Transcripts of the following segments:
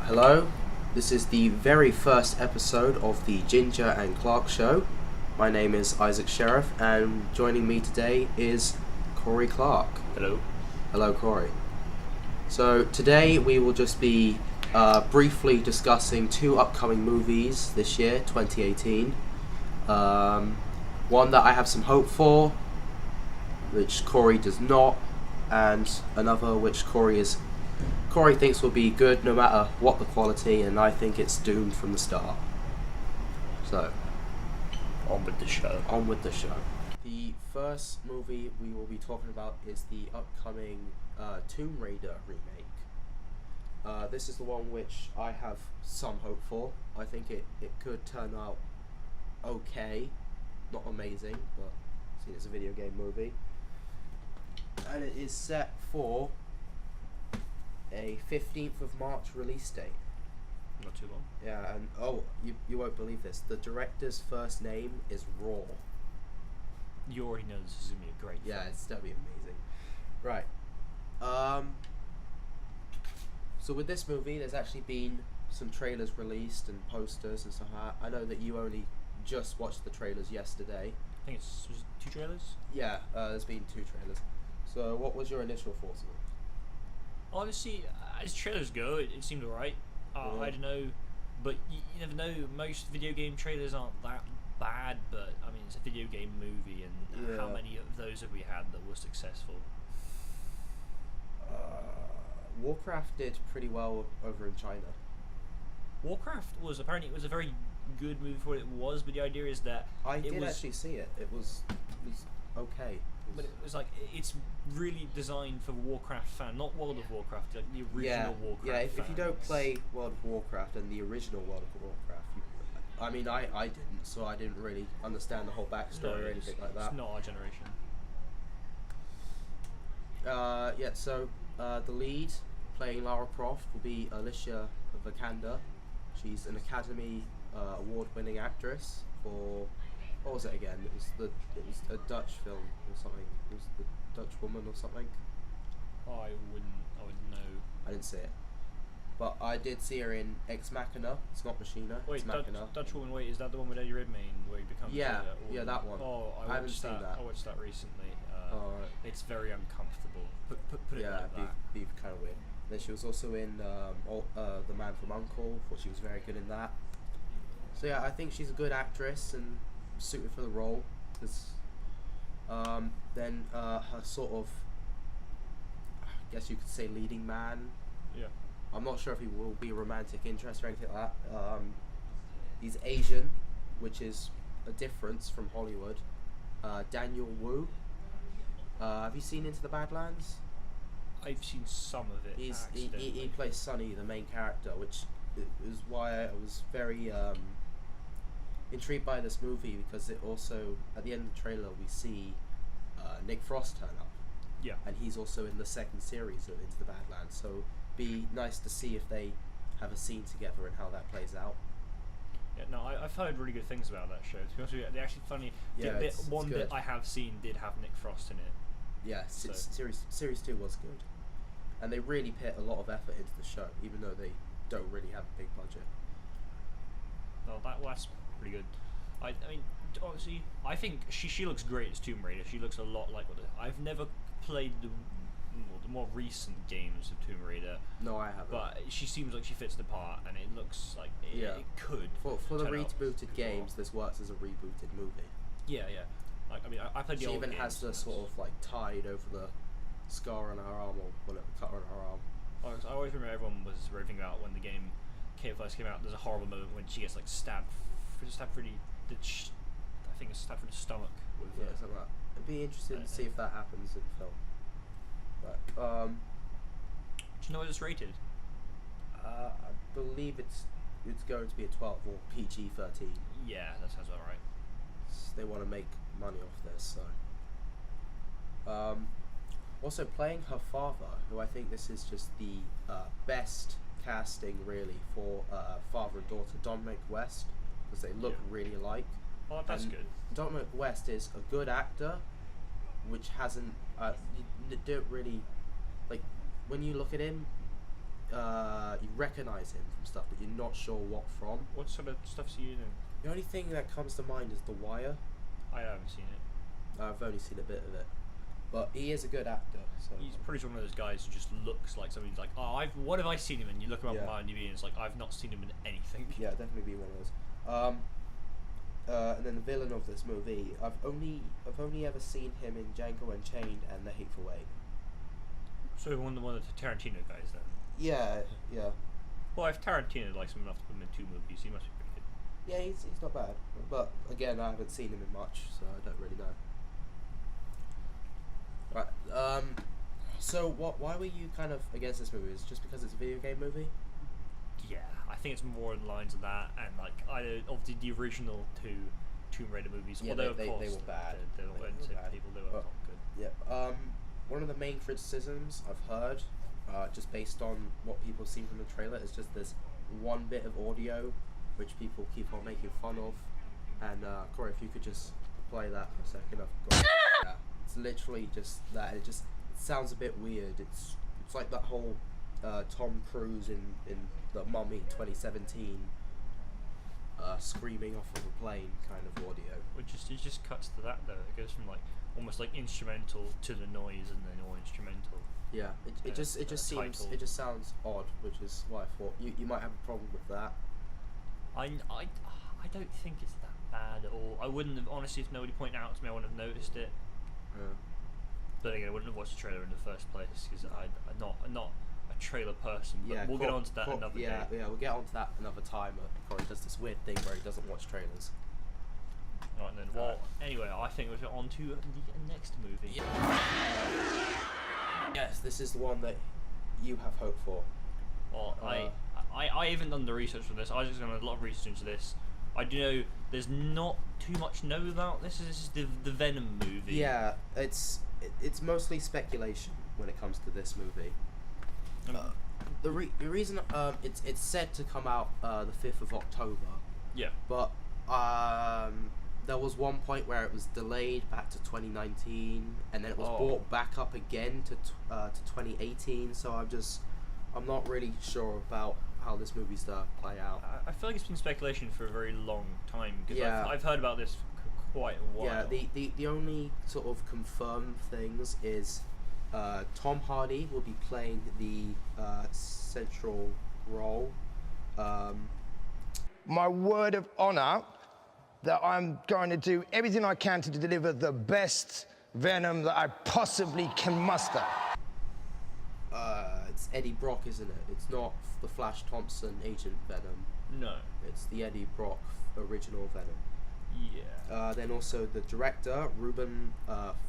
Hello, this is the very first episode of the Ginger and Clark Show. My name is Isaac Sheriff, and joining me today is Corey Clark. Hello. Hello, Corey. So today we will just be briefly discussing two upcoming movies this year, 2018. One that I have some hope for, which Corey does not, and another which Corey thinks will be good no matter what the quality, and I think it's doomed from the start. So, On with the show. on with the show. The first movie we will be talking about is the upcoming Tomb Raider remake. This is the one which I have some hope for. I think it could turn out okay, not amazing, but see, it's a video game movie. And it is set for a 15th of March release date. Not too long. Yeah, and you won't believe this. The director's first name is Raw. You already know this is going to be a great Yeah, film. it's gonna be amazing. Right. So with this movie, there's actually been some trailers released and posters and stuff like that. I know that you only just watched the trailers yesterday. I think was it 2 trailers? Yeah, there's been 2 trailers. So what was your initial thoughts of it? Honestly, as trailers go, it seemed alright. Yeah. I don't know, but you never know. Most video game trailers aren't that bad, but I mean, it's a video game movie, and how Yeah. many of those have we had that were successful? Warcraft did pretty well over in China. Warcraft was apparently a very good movie for what it was, but the idea is that I it did was, actually see it. It was okay. but it was like it's really designed for Warcraft fan, not World of Warcraft, like the original Warcraft. Yeah. If you don't fans. play World of Warcraft and the original World of Warcraft, I didn't, so I didn't really understand the whole backstory or anything like that. It's not our generation. So the lead playing Lara Croft will be Alicia Vikander. She's an Academy award-winning actress for, what was it again? It was a Dutch film or something. It was The Dutch Woman or something. I wouldn't know. I didn't see it, but I did see her in Ex Machina. It's not Machina. Wait, it's Machina. Dutch Woman. Wait, is that the one with Eddie Redmayne where he becomes? Yeah, a yeah, that one. Oh, I haven't seen that. I watched that recently. Alright. It's very uncomfortable. Put it Yeah, like that. be kind of weird. Then she was also in The Man from U.N.C.L.E. Thought she was very good in that. So yeah, I think she's a good actress and suited for the role. Then her sort of, I guess you could say, leading man. Yeah. I'm not sure if he will be a romantic interest or anything like that. He's Asian, which is a difference from Hollywood. Daniel Wu. Have you seen Into the Badlands? I've seen some of it. He plays Sonny, the main character, which is why I was very intrigued by this movie, because it also, at the end of the trailer, we see Nick Frost turn up. Yeah. And he's also in the second series of Into the Badlands, so be nice to see if they have a scene together and how that plays out. Yeah, no, I've heard really good things about that show. To be honest with you, they actually funny. Yeah, the it's one good. bit I have seen did have Nick Frost in it. Yeah, So- series 2 was good. And they really put a lot of effort into the show, even though they don't really have a big budget. No, that's pretty good. I mean, obviously, I think she looks great as Tomb Raider. She looks a lot like I've never played the more recent games of Tomb Raider, No, I haven't. but she seems like she fits the part, and it looks like it could. For the turn out rebooted good games, well. this works as a rebooted movie. Yeah. Like, I mean, I played the She old even games. has the and sort of like tied over the scar on her arm, or whatever, cut on her arm. I always remember everyone was raving about when the game first came out. There's a horrible moment when she gets like stabbed through I think it's stabbed through the stomach with. Yeah, something like that. It'd be interesting to see if that happens in the film. But Do you know what it's rated? I believe it's going to be a 12 or PG-13. Yeah, that sounds alright. They want to make money off this, so. Also playing her father, who I think this is just the best casting really for father and daughter, Dominic West, because they look really alike. Oh, that's And good. Dominic West is a good actor, which hasn't you don't really, like, when you look at him, you recognize him from stuff, but you're not sure what from. What sort of stuff's he in? The only thing that comes to mind is The Wire. I haven't seen it. I've only seen a bit of it, but he is a good actor. So He's pretty much one of those guys who just looks like somebody's like, oh, what have I seen him in? You look him up on IMDb and it's like, I've not seen him in anything. Yeah, definitely be one of those. And then the villain of this movie, I've only ever seen him in Django Unchained and The Hateful Eight. So one of the Tarantino guys then. Yeah. Well, if Tarantino likes him enough to put him in 2 movies, he must be pretty good. Yeah, he's not bad. But again, I haven't seen him in much, so I don't really know. Right. So why were you kind of against this movie? Is it just because it's a video game movie? Yeah, I think it's more in the lines of that, and like obviously the original 2 Tomb Raider movies. Yeah, although they of course were bad. They were bad. People, they were not good. Yeah. One of the main criticisms I've heard, just based on what people have seen from the trailer, is just this one bit of audio, which people keep on making fun of. And Corey, if you could just play that for a second, I've got. Yeah, it's literally just that. It sounds a bit weird. It's like that whole Tom Cruise in The Mummy 2017 screaming off of a plane kind of audio. It just cuts to that though. It goes from like almost like instrumental to the noise and then all instrumental. Yeah, it just seems, it just sounds odd, which is why I thought you might have a problem with that. I don't think it's that bad at all. I wouldn't have, honestly, if nobody pointed out to me, I wouldn't have noticed it. Yeah. But again, I wouldn't have watched the trailer in the first place because I'm not a trailer person. But Yeah, we'll get onto that another day. Yeah, we'll get onto that another time. Corey does this weird thing where he doesn't watch trailers. Alright then. Well, anyway, I think we'll get on to the next movie. Yes, this is the one that you have hope for. Well, I haven't done the research for this. I was just done a lot of research into this. I do know there's not too much known about this. This is the Venom movie. Yeah, it's mostly speculation when it comes to this movie. The reason it's set to come out the 5th of October. Yeah. But there was one point where it was delayed back to 2019, and then it was brought back up again to 2018. So I'm not really sure about how this movie's to play out. I feel like it's been speculation for a very long time because Yeah. I've heard about this for quite a while. Yeah. The only sort of confirmed things is Tom Hardy will be playing the central role. My word of honor that I'm going to do everything I can to deliver the best Venom that I possibly can muster. It's Eddie Brock, isn't it? It's not the Flash Thompson Agent Venom. No. It's the Eddie Brock original Venom. Yeah. Then also the director, Ruben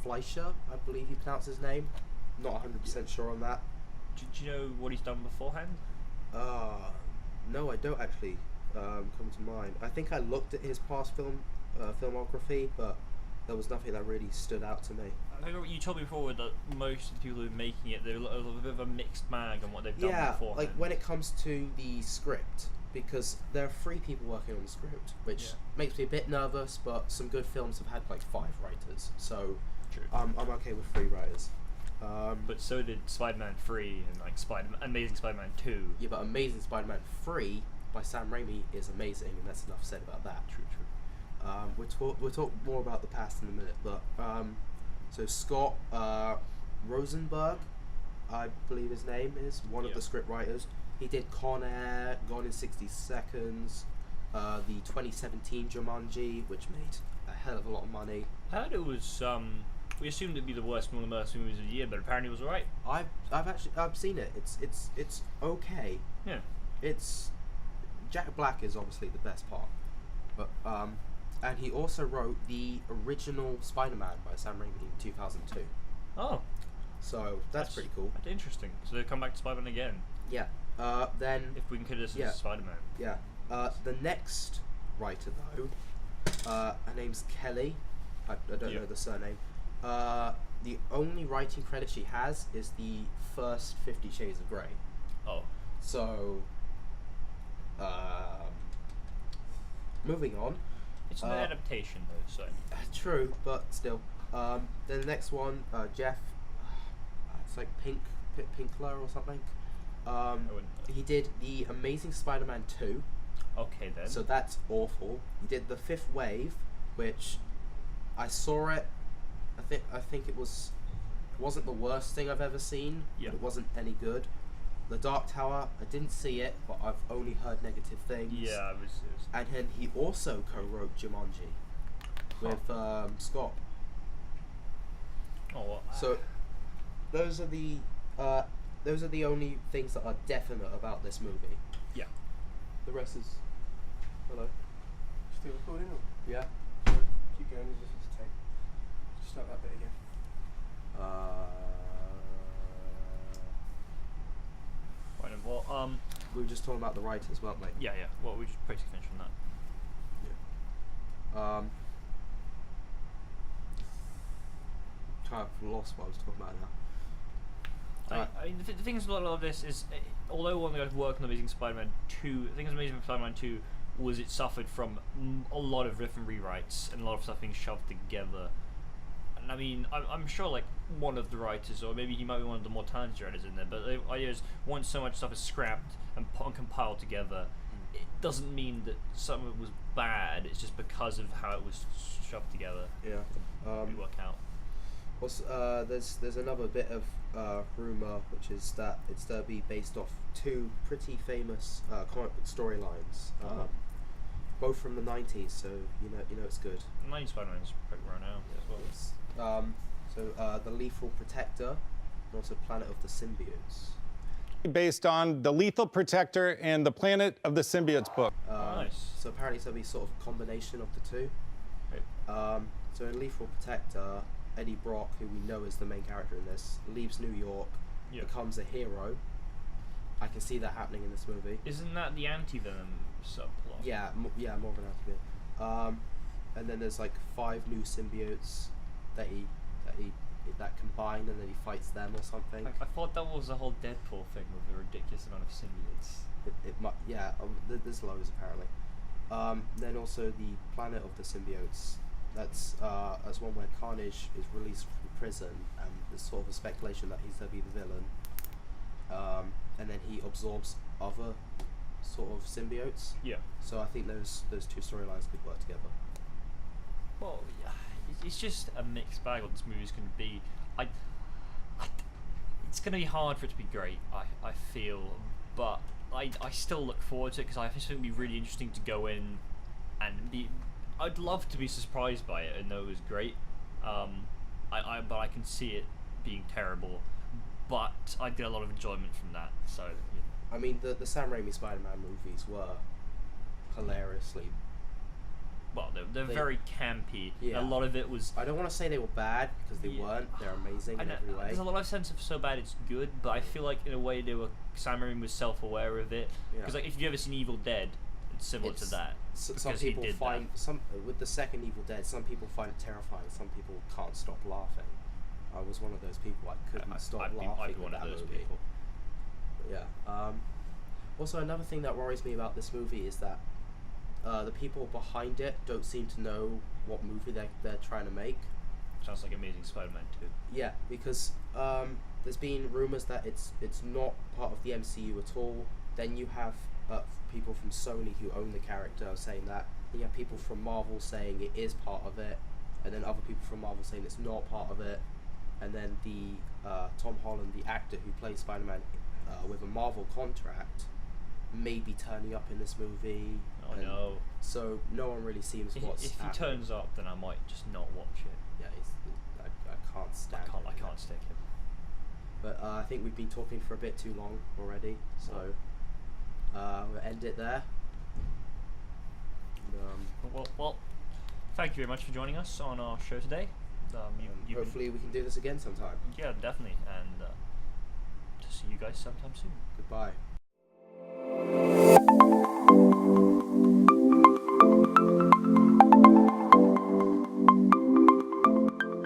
Fleischer, I believe you pronounce his name. Not 100% sure on that. Do you know what he's done beforehand? No, I don't actually come to mind. I think I looked at his past filmography, but there was nothing that really stood out to me. I think you told me before that most of the people who are making it, they're a little bit of a mixed bag on what they've done beforehand. Like when it comes to the script, because there are 3 people working on the script, which makes me a bit nervous, but some good films have had like 5 writers, so True. I'm okay with 3 writers. But so did Spider-Man 3 and like Amazing Spider-Man 2. Yeah, but Amazing Spider-Man 3 by Sam Raimi is amazing, and that's enough said about that. True. We'll talk more about the past in a minute, but so Scott Rosenberg, I believe his name is, one of the script writers. He did Con Air, Gone in 60 Seconds, the 2017 Jumanji, which made a hell of a lot of money. I heard it was we assumed it'd be the worst one of the worst movies of the year, but apparently it was alright. I've seen it. It's okay. Yeah. It's Jack Black is obviously the best part, but and he also wrote the original Spider-Man by Sam Raimi in 2002. Oh. So that's pretty cool. That's interesting. So they've come back to Spider-Man again. Yeah. Then if we can consider this as Spider-Man. Yeah. The next writer though, her name's Kelly. I don't know the surname. The only writing credit she has is the first 50 Shades of Grey. Oh. So, moving on. It's an adaptation though, so. True, but still. Then the next one, Jeff, it's like Pinkler or something. He did the Amazing Spider-Man 2. Okay then. So that's awful. He did the Fifth Wave, which I saw it. I think it wasn't the worst thing I've ever seen. Yeah. But it wasn't any good. The Dark Tower, I didn't see it, but I've only heard negative things. Yeah, it was. And then he also co-wrote Jumanji with Scott. Oh. Well, So those are the only things that are definite about this movie. Yeah. The rest is. Hello. Still recording or? Yeah. Keep going, just take. Just start that bit again. Right, well, We were just talking about the writers, weren't we? yeah. Well, we just basically finished on that. Kind of lost what I was talking about now. I mean, the thing is about a lot of this is, although one of the guys working on Amazing Spider-Man 2, the thing is Amazing Spider-Man 2 was it suffered from a lot of different rewrites and a lot of stuff being shoved together. And I mean, I'm sure like one of the writers, or maybe he might be one of the more talented writers in there, but the idea is once so much stuff is scrapped and compiled together, it doesn't mean that some of it was bad, it's just because of how it was shoved together. Yeah. We work out. There's another bit of rumor, which is that it's to be based off two pretty famous comic book storylines, both from the 90s. So you know it's good. 90 Spider-Man's pretty run out as well. So the Lethal Protector, and also Planet of the Symbiotes. Based on the Lethal Protector and the Planet of the Symbiotes book. Nice. So apparently it's going to be sort of a combination of the two. Right. So in Lethal Protector, Eddie Brock, who we know is the main character in this, leaves New York, becomes a hero. I can see that happening in this movie. Isn't that the anti-Venom subplot? Yeah, more of an anti-venom. And then there's like 5 new symbiotes that combine, and then he fights them or something. I thought that was the whole Deadpool thing with the ridiculous amount of symbiotes. There's loads apparently. Then also the Planet of the Symbiotes. That's one where Carnage is released from prison, and there's sort of a speculation that he's going to be the villain. And then he absorbs other sort of symbiotes. Yeah. So I think those two storylines could work together. Well, yeah, it's just a mixed bag what this movie's going to be. It's going to be hard for it to be great, I feel, but I still look forward to it because I think it would be really interesting to go in and be. I'd love to be surprised by it and know it was great. But I can see it being terrible. But I get a lot of enjoyment from that. So. I mean, the Sam Raimi Spider-Man movies were hilariously. Well, they're very campy. Yeah. A lot of it was. I don't want to say they were bad because they weren't. They're amazing in every way. There's a lot of sense of so bad it's good, but I feel like in a way Sam Raimi was self-aware of it. Because like if you've ever seen Evil Dead, it's similar to that. Some people find with the second Evil Dead. Some people find it terrifying. Some people can't stop laughing. I was one of those people. I couldn't stop laughing. I'd be one of those people. But yeah. Also, another thing that worries me about this movie is that the people behind it don't seem to know what movie they're trying to make. Sounds like Amazing Spider-Man 2. Yeah, because there's been rumors that it's not part of the MCU at all. Then you have people from Sony who own the character saying that. Then you have people from Marvel saying it is part of it, and then other people from Marvel saying it's not part of it. And then the Tom Holland, the actor who plays Spider-Man with a Marvel contract, may be turning up in this movie. Oh no! So no one really seems what's If he happening. turns up, then I might just not watch it. Yeah, I can't stand. I can't stick him. But I think we've been talking for a bit too long already, so we'll end it there. Well, thank you very much for joining us on our show today. Hopefully we can do this again sometime. Yeah, definitely, and to see you guys sometime soon. Goodbye.